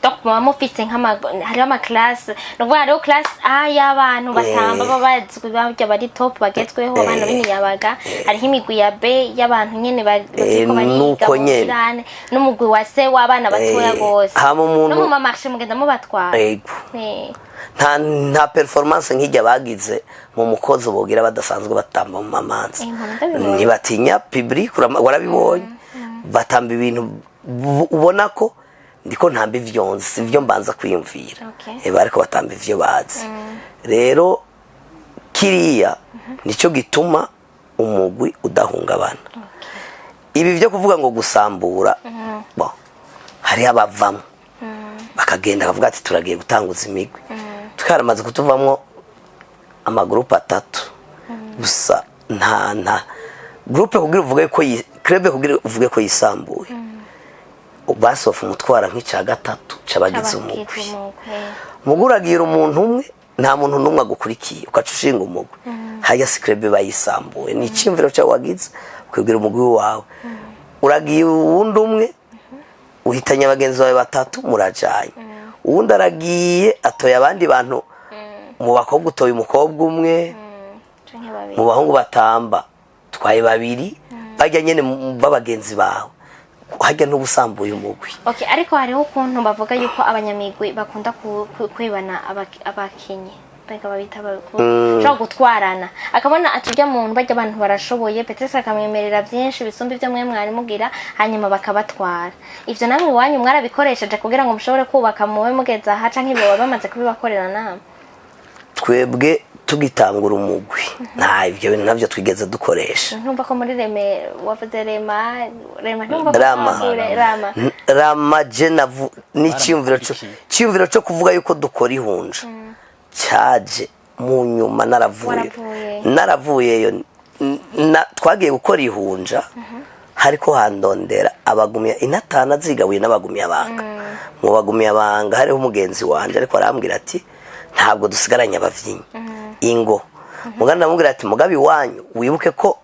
donc muba mufite hariho amaklase nukuvuga hariho classe A y'abantu batamba babazwi barya bari top bagezweho abana b'imiyabaga hariho imigwi ya B y'abantu nyene bariko bariga n'umugwi wa C w'abana batoya gose no mu mamarché mugenda mubatwara nta performance nk'ijya bagize mu mukozi bogira badasanzwe batamba mu mamanza ntibatinya public warabibonye batamba ibintu ubona ko ndiko ntamba ivyonzi ivyo mbanza kwiyumvira bariko batamba ivyo bazi rero kiriya nico gituma umugwi udahungabana ibi byo kuvuga ngo gusambura bo hari abavamo bakagenda bavuga ati turagiye gutanguza imigwi twaramaze kutuvamwo amagroupe 3 gusa nta groupe kugira uvuge ko club kugira uvuge ko yisambuye basofa umutwara nk'icya gatatu cabagize umugwi muguragira umuntu umwe nta muntu numwe agukurikiye ukacushinga umugwi haya club bayisambuye ni cimviro cyo wagize kugira umugwi wawe uragiye uwundi umwe uhitanya abagenzi bawe batatu murajaye uwundi aragiye atoye abandi bantu mu bakobwa utoye umukobwa umwe mu bahungu batamba twaye babiri bajya nyene babagenzi bawe hajya n'ubusambuye umugwi ariko hariho ukuntu bavuga yuko abanyamigwi bakunda kwibana abakinyi bega babita cyo gutwarana akabona atujya mu bajya abantu barashoboye petese akamwemerera byinshi bisumba ibyo mwe mwari mugira hanyuma bakabatwara ivyo namwe wanyu mwarabikoresheje kugira ngo mushobore kubaka muwe mugeza haca nk'ibo bamaze kubibakorera nama twebwe tugitangura umugwi nta ivyo bintu navyo twigeze dukoresha ntumva ko muri reme wavuze rema rama jenavu ni cyumviro cyo kuvuga yuko dukora ihunja cyaje mu nyuma naravuyeyo twagiye gukora ihunja hariko handondera abagumya inatana zigabuye n'abagumya banga mu bagumya banga hariho umugenzi wanje ariko arambwira ati ntabwo dusigaranye abavyinya ingo muganda namubwira ati mugabi wanyu wibuke ko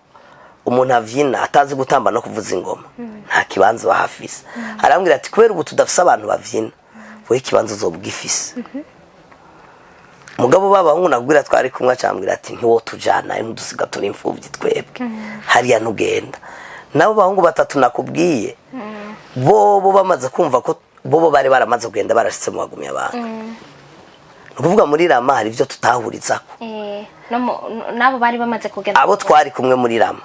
umuntu avyina atazi gutamba no kuvuza ingoma nta kibanza bahafise arambwira ati kubera ubu tudafise abantu bavyina we kibanza uzobwifise mugabo babahungu nakubwira twari kumwe acambwira ati ntiwo tujana ntudusiga turi imfuvyi twebwe hariya ntugenda nabo bahungu batatu nakubwiye bobo bamaze kumva ko bobo bari baramaze kugenda barashitse mu bagumya abantu nukuvuga muri rama hari ivyo tutahurizako nabo bari bamaze kugenda abo twari kumwe muri rama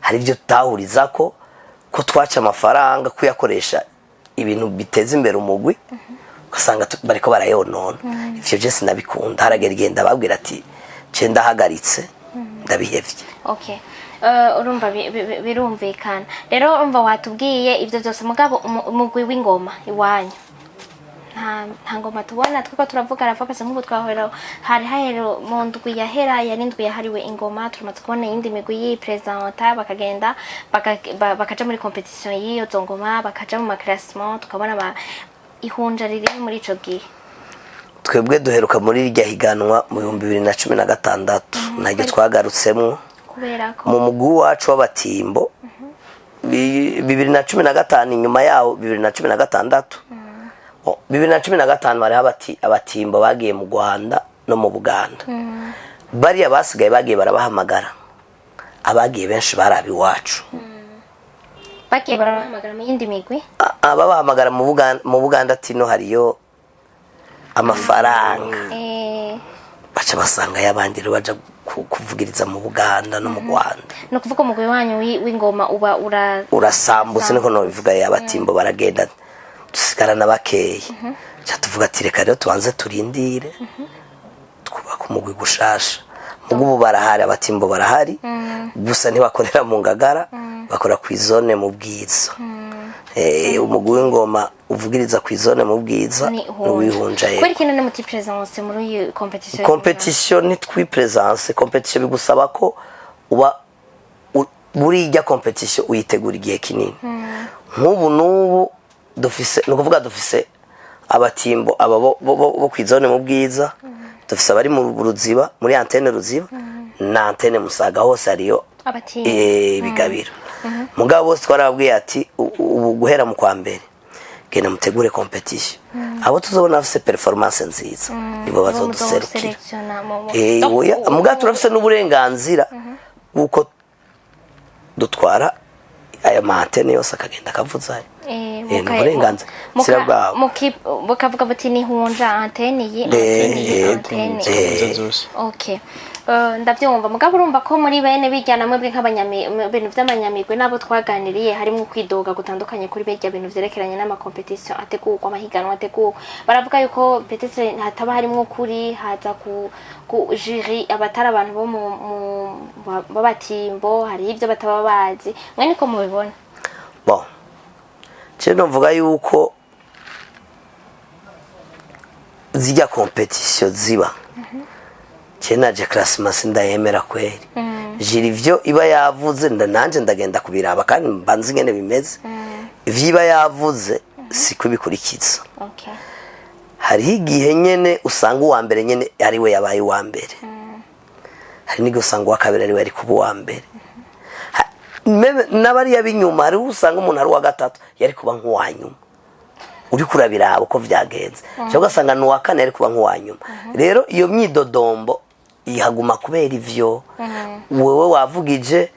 hari ivyo tutahurizako ko twaca amafaranga kuyakoresha ibintu biteza imbere umugwi ugasanga bariko barayonona ivyo je sinabikunda haragera igenda babwira ati ce ndahagaritse ndabihevye urumva birumvikana rero urumva watubwiye ivyo byose mugabo umugwi w'ingoma iwanyu nta ngoma tubona twiko turavuga arafapase nk'ubu twahera hari hahero mu ndwi yahera yarindwi yahariwe ingoma turamaze kubona iyindi migwi y'ipresenta bakagenda bakaja muri competition y'iyo ngoma bakaja mu maclassement tukabona ihunja riri muri ico gihe twebwe duheruka muri irya higanwa mu 2016 naryo twagarutsemo mu mugwi wacu w'abatimbo 2015 inyuma yawo 2016 2015 bari abatimbo bagiye mu Rwanda no mu Buganda bari abasigaye bagiye barabahamagara abagiye benshi barabi wacu bagiye barabahamagara mu yindi migwi babahamagara mu Buganda tino hariyo amafaranga baca basanga yabandi baja kuvugiriza mu Buganda no mu Rwanda no kuvuga umugwi wanyu w'ingoma uba urasambutse niko no bivuga y'abatimbo baragenda dusigarana bakeyi cyatuvuga ati reka rero tubanze turindire twubaka umugwi gushasha mugubu barahari abatimbo barahari gusa ntibakorera mu Ngagara bakora ku izone mu Bwiza umugwi w'ingoma uvugiriza ku izone mu Bwiza n'uwihunja yego kweri kinene muti presence muri iyi competition ni twi presence competition bigusaba ko uba muri ijya competition uyitegura igihe kinini nk'ubu n'ubu dufise nukuvuga dufise abatimbo aba bo kwizone mu Bwiza dufise abari mu Ruziba muri antenne Ruziba na antenne Musaga hose ariyo bigabiro mugabo bose twarababwiye ati ubu guhera mu kwa mbere genda mutegure competition abo tuzobona bafise performance nziza nibo bazoduserukira oya muga turafise n'uburenganzira bw'uko dutwara aya matene yose akagenda akavuzayo uburenganzira bukavuga bati ni hunja antene iyi antene okay ndabyumva mugabo urumva ko muri bene bijyana mwebwe nk'abanyamibintu by'amanyamigwe nabo twaganiriye harimo kwidoga gutandukanye kuri bejya bintu vyerekeranye n'ama competition ategurwa amahiganwa ategurwa baravuga yuko peut-être hataba harimo kuri haza ku jury abatara abantu bo mu babatimbo hari ibyo bataba bazi mwe niko mubibona bon cyo novuga yuko zijya competition ziba Chenaje classement ndayemera kweri jiri ivyo iba yavuze nanje ndagenda kubiraba kandi mbanze ngene bimeze ivyo iba yavuze sikubikurikiza okay hari igihe nyene usanga uwa mbere nyene ari we yabaye uwa mbere hari n'igihe usanga uwa kabiri ari we ari kuba uwa mbere nabari yabinyuma ari usanga umuntu ari uwa gatatu yari kuba nk'uwa nyuma uri kurabiraba uko vyagenze cyo gasanga n'uwa kane yari kuba nk'uwa nyuma rero iyo myidodombo ihaguma kubera ivyo wewe wavugije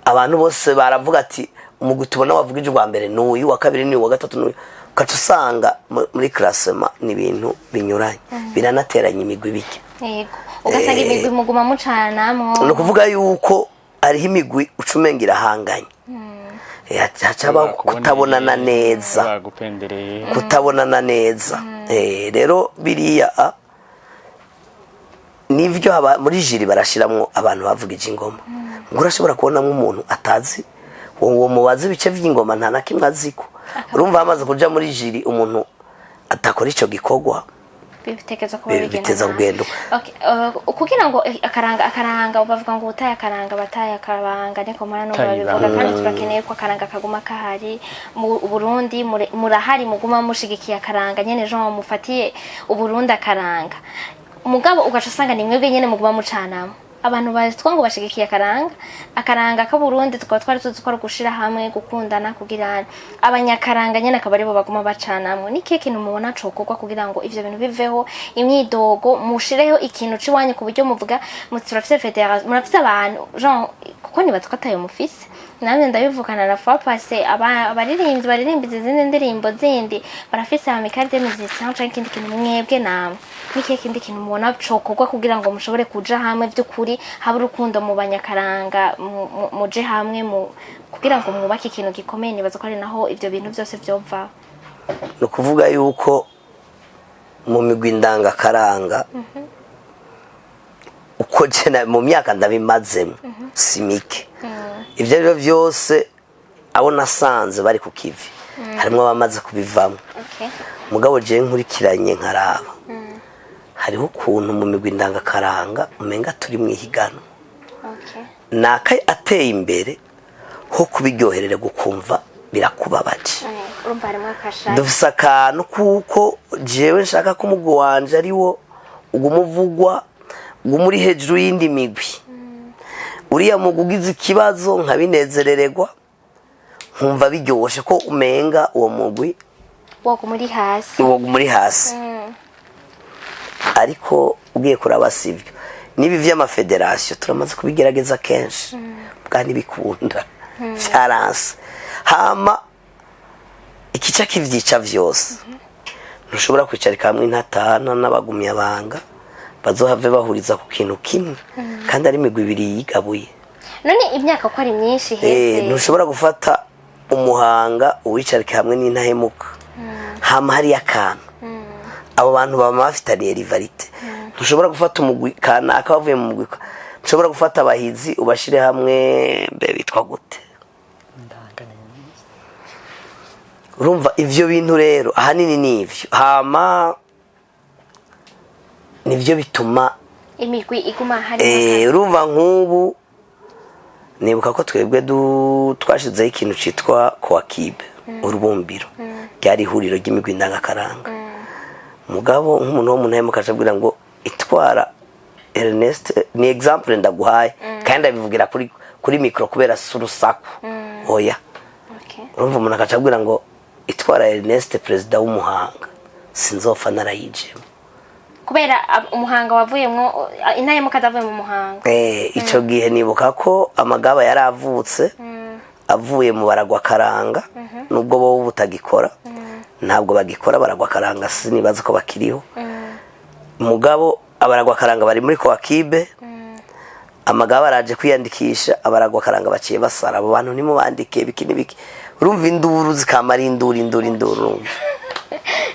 abantu bose baravuga ati umugwi tubona wavugije wa mbere n'uyu wa kabiri n'uyu wa gatatu n'uyu katusanga muri classement n'ibintu binyuranye biranateranya imigwi bike yego ugasanga imigwi muguma mucanamwo no kuvuga yuko ari imigwi ucumengira hanganye hacaba kutabonana neza kutabonana neza rero biriya nivyo muri jiri barashiramwo abantu bavugije ingoma ngurashobora kubona nk'umuntu atazi uwo mubazi bice vy'ingoma nta nakimwe aziko urumva amaze kuja muri jiri umuntu atakora ico gikorwa bitekezo ko biteza kugenda okay kugira ngo akaranga ubavuga ngo utaya akaranga bataya akabanga niko mara no babivuga kandi turakeneye ko akaranga kaguma kahari mu Burundi murahari muguma mushigikiye akaranga nyene Jean mufatiye uburundi akaranga umugabo ugashasanga ni mwebwe nyene muguma mucanamo abantu bazitwa ngo bashigikiye akaranga ka Burundi tukaba twari tuzikora gushira hamwe gukundana kugirana abanyakaranga nyene akaba aribo baguma bacanamwe ni keke numubona cokorwa kugira ngo ivyo bintu biveho imyidogo mushireho ikintu ciwanye ku buryo muvuga muturafite federation murafite abantu Jean kuko ni batwataye mufise namwe ndabivukana na fois passé abaririmbi izindi ndirimbo zindi barafise amikari de musiciens canke ikindi kintu mwebwe namwe niki kindi kintu mubona cokorwa kugira ngo mushobore kuja hamwe by'ukuri haba urukundo mu banyakaranga muje hamwe kugira ngo mwubake ikintu gikomeye nibaza ko ari naho ivyo bintu byose vyova no kuvuga yuko mu migwi ndangakaranga uko jena mu myaka ndabimazemo simike ivyo rero vyose abo nasanze bari ku kivi harimo abamaze kubivamo mugabo je nkurikiranye nkaraba hariho ukuntu mu migwi ndangakaranga umenga turi mwihigano naka ateye imbere ho kubiryoherere gukumva birakubabaje dufise akantu kuko jewe nshaka ko umugwi wanje ari wo ugumuvugwa gumuri hejuru y'indi migwi uriya mugugize ikibazo nkabinezerererwa nkumva biryoshe ko umenga uwo mugwi wo muri hasi ariko ugiye kuraba sivyo nibi vy'amafederation turamaze kubigerageza kenshi bwani bikunda vyaranse hama ikica kivyica vyose ntushobora kwicarika hamwe intatana n'abagumya banga bazohave bahuriza ku kintu kimwe kandi ari imigwi ibiri yigabuye none imyaka ko ari myinshi heze ntushobora gufata umuhanga uwicarika hamwe n'intahemuka hama hari akantu abo bantu baba bafitaniye rivalite ntushobora gufata umugwi kana akavuye mu mugwi ntushobora gufata abahizi ubashire hamwe mbe bitwa gute urumva ivyo bintu rero ahanini nivyo hama nivyo bituma imigwi iguma hari urumva nk'ubu nibuka ko twebwe twashizeho ikintu citwa Coakibe urubumbiro ryari ihuriro ry'imigwi ndangakaranga mugabo nk'umuntu wo muntaye mukacabwira ngo itwara Ernest ni example ndaguhaye kandi abivugira kuri micro kubera surusaku oya urumva umuntu akacabwira ngo itwara Ernest perezida w'umuhanga sinzopfa narayijemo kubera umuhanga wavuyemwo intahemuka zavuye mu muhanga. Ico gihe nibuka ko amagaba yaravutse avuye mu baragwa karanga nubwo bo butagikora ntabwo bagikora baragwa karanga sinibaza ko bakiriho mugabo abaragwa karanga bari muri Kowakibe amagaba araje kwiyandikisha abaragwa karanga baciye basara abo bantu nimo bandike biki nibiki urumva induru zikamara induru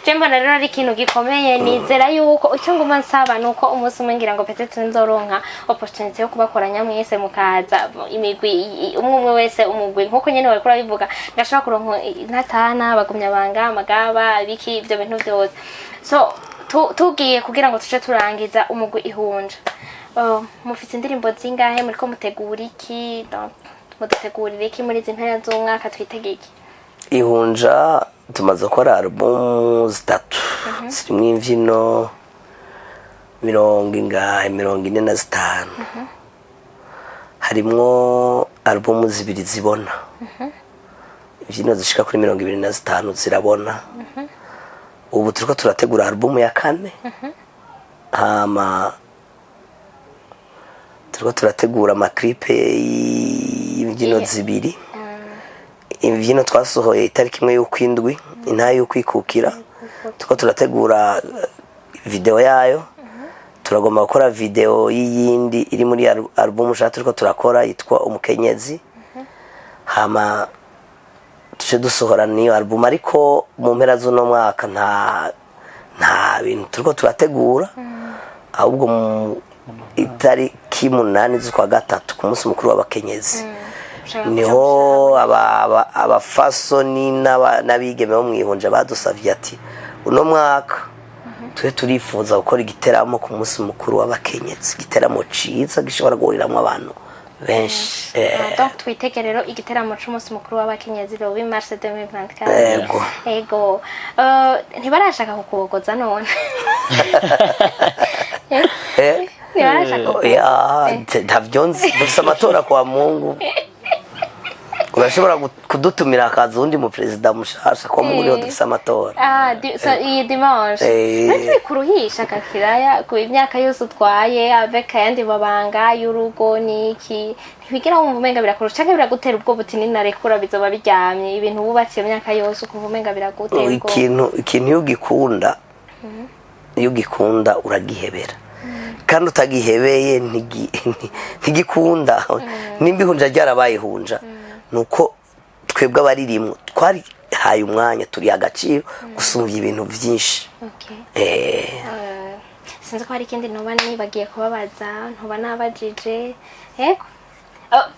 Jemba rero ari ikintu gikomeye nizera yuko icyo nguma nsaba nuko umunsi umwe ngira ngo petete nzoronka opportunity yo kubakoranya mwese mukaza imigwi umwe wese umugwi nkuko nyene wari kurabivuga ngashaka kuronka intatana bagumya banga amagaba biki ibyo bintu byose so tugiye kugira ngo tuce turangiza umugwi ihunja mufite indirimbo zingahe muri ko mutegura iki mudutegurire iki muri izi mpera z'umwaka twitegeke ihunja tumaze gukora album zitatu zirimo imbyino 45 harimwo album zibiri zibona imbyino zishika kuri 25 zirabona ubu turiko turategura album ya 4 hama turiko turategura amaklipe y'imbyino zibiri imbyino twasohoye itariki imwe y'ukwindwi intaye y'ukwikukira tuko turategura video yayo turagomba gukora video y'iyindi iri muri album ushaka turiko turakora yitwa umukenyezi hama tuje dusohora niyo album ariko mu mpera z'uno mwaka nta bintu turiko turategura ahubwo itariki 8 z'ukwa gatatu ku munsi mukuru w'abakenyezi niho abafasoni n'abigeme bo mwihunja badusavye ati uno mwaka turifuza gukora igiteramo ku munsi mukuru w'abakenyezi igiteramo ciza gishobora guhuriramo abantu benshi donc twitege rero igiteramo c'umunsi mukuru w'abakenyezi ro bi mars 2024 ego ntibarashaka kukubogoza none ntavyonzi dufise amatora kwa Mungu urashobora kudutumira akaza undi mu president mushasha ko muriho dufise amatora iyi dimanche nari kuruhisha kakiraya ku imyaka yose utwaye avec yandi babanga y'urugo niki ntibigira wumva umenga birakurusha cyangwa biragutera ubwo butini narekura bizoba biryamye ibintu bubatse imyaka yose ukumva umenga biragutera ubwo ikintu ugikunda uragihebera kandi utagihebeye ntigikunda nimbihunja ryarabayihunja nuko twebwe abaririmwe twari haye umwanya turi agaciro gusumvya ibintu byinshi sinzi ko hari ikindi ntuba nibagiye kubabaza ntuba nabajije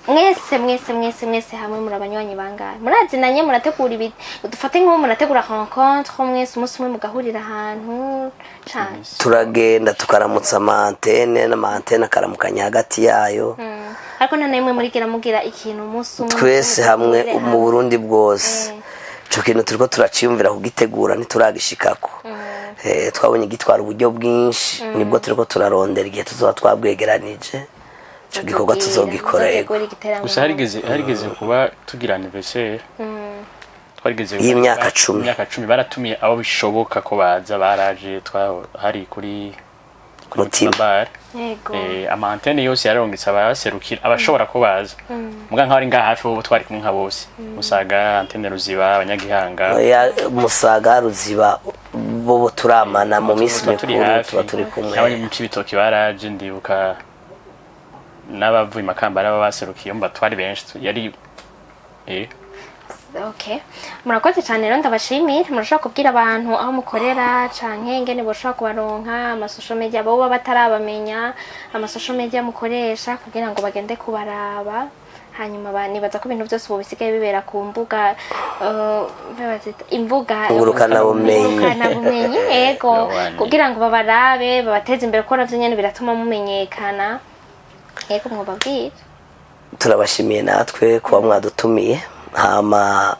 mwese hamwe muri abanywanyi bangahe murazinanye murategura ibi dufate nk'uwo murategura rencontre mwese umunsi umwe mugahurira ahantu cyane turagenda tukaramutsa amantene n'amantene akaramukanya hagati yayo ariko namwe murigira mugira ikintu umunsi umwe twese hamwe mu Burundi bwose cyo kintu turiko turaciyumvira kugitegura ntituragishikako twabonye gitwara uburyo bwinshi nibwo turiko turarondera igihe tuzoba twabwegeranije cyo gikorwa tuzogikora yego gusa harigeze kuba tugira anniversaire twarigeze y'imyaka 10 baratumiye abo bishoboka ko baza baraje hari kuri mutima yego amantene yose yarongetse abaserukira abashobora ko baza muga nka bari ngaha hafi bo twari kumwe nka bose Musaga antene Ruziba abanyagihanga Musaga Ruziba bo turamana mu minsi mikuru tuba turi kumwe abanye mu Cibitoki baraje ndibuka n'abavuye Makamba baserukiye mba twari benshi yari Okay. Murakoze cyane rero ndabashimira murashaka kubwira abantu aho mukorera canke ngene boshaka kubaronka ama social media bo batarabamenya ama social media mukoresha kugira ngo bagende kubaraba hanyuma nibaza ko ibintu byose bisigaye bibera ku mbuga imbuga ngurukana bumenyi ego kugira ngo babarabe babateze imbere ko navyo nyene biratuma mumenyekana ego mwobabwira turabashimiye natwe kuba mwadutumiye hama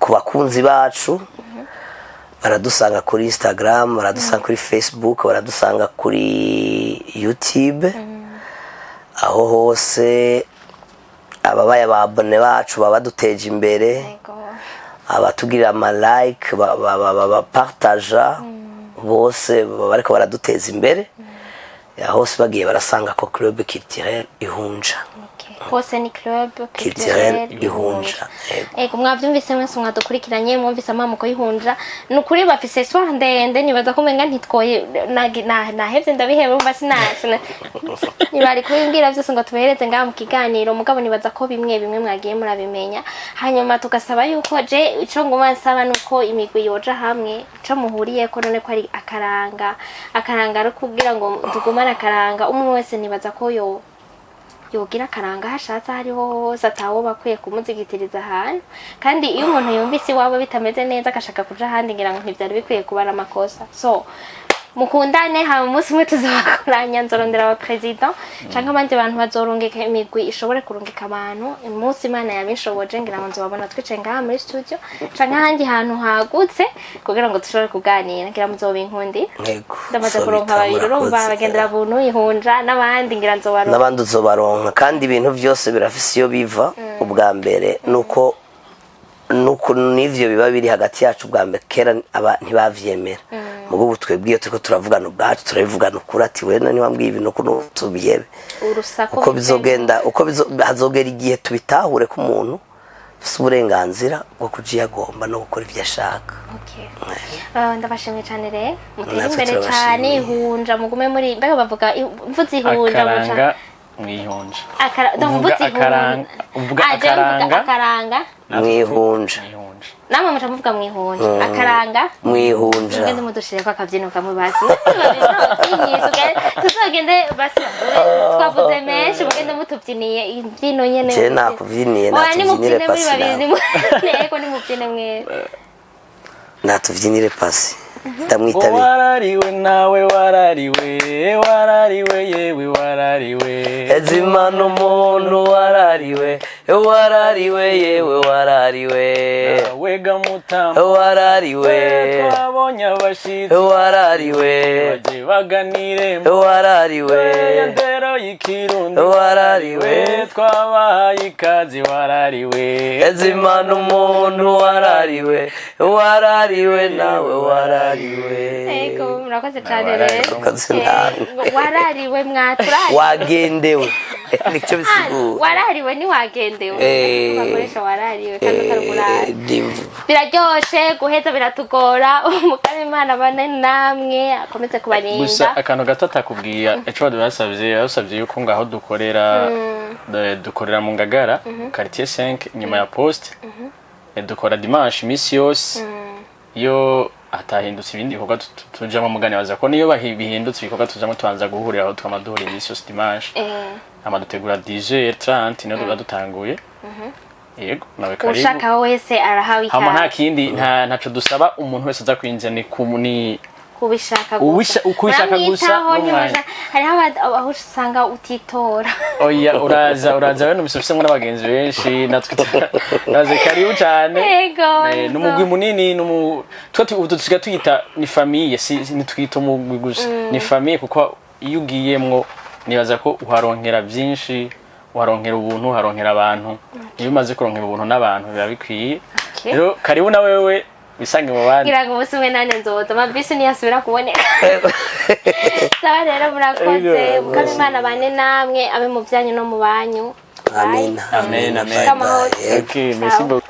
ku bakunzi bacu baradusanga kuri Instagram baradusanga kuri Facebook baradusanga kuri YouTube aho hose ababaye ababone bacu baba duteje imbere abatugirira ama like bapartaja bose bariko baraduteza imbere hose bagiye barasanga ko Club Culturel Ihunja. Hose ni Club Culturel Ihunja. Ego mwavyumvise mwese mwadukurikiranye mwumvise amamuko y'Ihunja nukuri bafise soir ndende nibaza ko menga ntitwoye nahevye ndabihebe umva sinasina nibari kubimbwira byose ngo tubereze ngaha mu kiganiro mugabo nibaza ko bimwe mwagiye murabimenya hanyuma tugasaba yuko je ico ngoma nsaba nuko imigwi yoja hamwe ico muhuriye ko none ko ari akaranga ari kugira ngo tugumane akaranga umwe wese nibaza ko yogira akaranga hashatse hariho hose atawo bakwiye kumuzigitiriza ahantu kandi iyo umuntu yumvise iwabo bitameze neza agashaka kuja ahandi ngira ngo ntivyari bikwiye kubara amakosa so mukundane hama umunsi umwe tuzobakoranya nzorondera aba president canke abandi bantu bazorungika imigwi ishobore kurungika abantu umunsi Imana yabinshoboje ngira ngo nzobabona twicaye ngaha muri studio canke ahandi hantu hagutse kugira ngo dushobore kuganira ngira muzobinkundi ndamaze kuronka babiri urumva bagendera buntu Ihunja n'abandi ngira nzobaronka n'abandi uzobaronka kandi ibintu byose birafise iyo biva ubwa mbere nuko n'ivyo biba biri hagati yacu bwa mbere kera ntibavyemera mugo butwebwiye turiko turavugana ubwacu turabivugana ukuri ati wena ni wambwiye ibintu kuno tubiyebe uko bizogenda hazogera igihe tubitahure ku muntu ufite uburenganzira bwo kujiyagomba no gukora ivyo ashaka. Ndabashimye cyane rero mutera imbere cyane Ihunja mugume muri mbega bavuga mvuze Ihunja akaranga mwihunja akaranga mwihunja namwe mucamuvuga mwihunja akaranga mwihunja ngende mudushire kwa kabyino kamwe basi tuzogende basi twavuze menshi mugende mutubyiniye imbyino nyene je nakuvyiniye natuvyinire pasi eko ni mubyine mwe natuvyinire pasi ndamwitabira warariwe nawe warariwe yewe warariwe ezimana umuntu warariwe yewe warariwe wega mutamba warariwe twabonye abashitsi warariwe baje baganire warariwe ndero y'ikirundi warariwe twabahaye ikazi warariwe ezimana umuntu warariwe nawe warariwe. Ego murakoze cyane rero warariwe mwaturari wagendewe nicyo bisigura warariwe ni wagendewe bakoresha warariwe kandi karumurari biraryoshe guheza biratugora umukama Imana bane namwe akomeze kubarinda gusa akantu gato atakubwiye ejo basabye yuko ngaho dukorera mu Ngagara quartier 5 nyuma ya poste dukora dimanche misi yose yo atahindutse ibindi bikorwa tujamo mugane baza ko niyo bihindutse ibikorwa tujamo tubanza guhurira aho twamaduhura imisi yose dimanche amadutegura DJ 30 niyo dutanguye yego nawe karibu ushaka wese arahawe ikaze nta kindi ntaco dusaba umuntu wese aza kwinjira ni kubishaka gusa hariho aho usanga utitora oya uraza weno misofise n'abagenzi benshi natwe naze karibu cyane n'umugwi munini tusiga tuyita ni famille nitwita umugwi gusa ni famille kuko iyo ugiyemwo nibaza ko uharonkera byinshi uharonkera ubuntu uharonkera abantu iyo umaze kuronkera ubuntu n'abantu biba bikwiye rero karibu na wewe bisange mu bandi ngira ngo musumwe nane nzoza amabisi niyasubira kuboneka sawa rero murakoze mukama Imana bane namwe abe mu byanyu no mu banyu amen amen amen okay merci beaucoup.